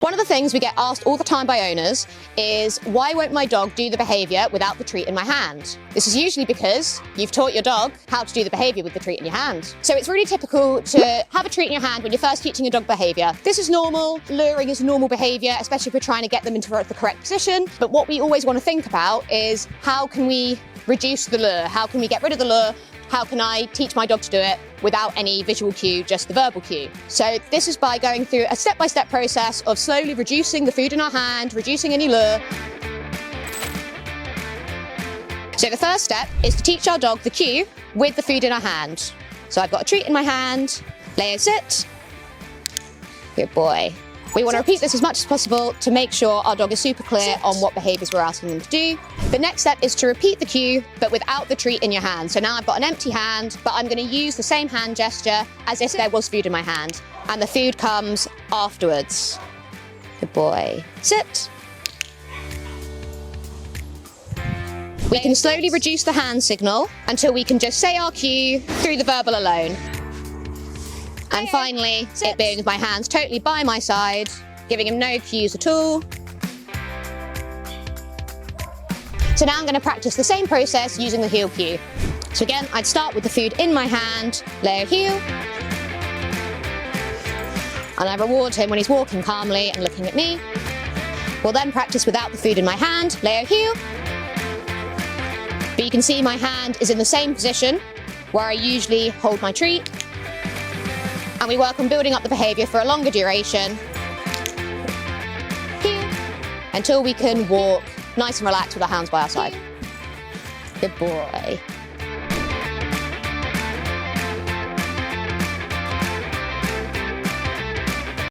One of the things we get asked all the time by owners is, why won't my dog do the behaviour without the treat in my hand? This is usually because you've taught your dog how to do the behaviour with the treat in your hand. So it's really typical to have a treat in your hand when you're first teaching a dog behaviour. This is normal. Luring is normal behaviour, especially if we're trying to get them into the correct position. But what we always want to think about is, how can we reduce the lure? How can we get rid of the lure? How can I teach my dog to do it without any visual cue, just the verbal cue? So this is by going through a step-by-step process of slowly reducing the food in our hand, reducing any lure. So the first step is to teach our dog the cue with the food in our hand. So I've got a treat in my hand, Leo sit. Good boy. We want to repeat this as much as possible to make sure our dog is super clear on what behaviours we're asking them to do. The next step is to repeat the cue, but without the treat in your hand. So now I've got an empty hand, but I'm going to use the same hand gesture as if there was food in my hand. And the food comes afterwards. Good boy. Sit. We can slowly reduce the hand signal until we can just say our cue through the verbal alone. And finally, it being my hands totally by my side, giving him no cues at all. So now I'm going to practice the same process using the heel cue. So again, I'd start with the food in my hand, Leo heel. And I reward him when he's walking calmly and looking at me. We'll then practice without the food in my hand, Leo heel. But you can see my hand is in the same position where I usually hold my treat. And we work on building up the behaviour for a longer duration until we can walk nice and relaxed with our hands by our side. Good boy.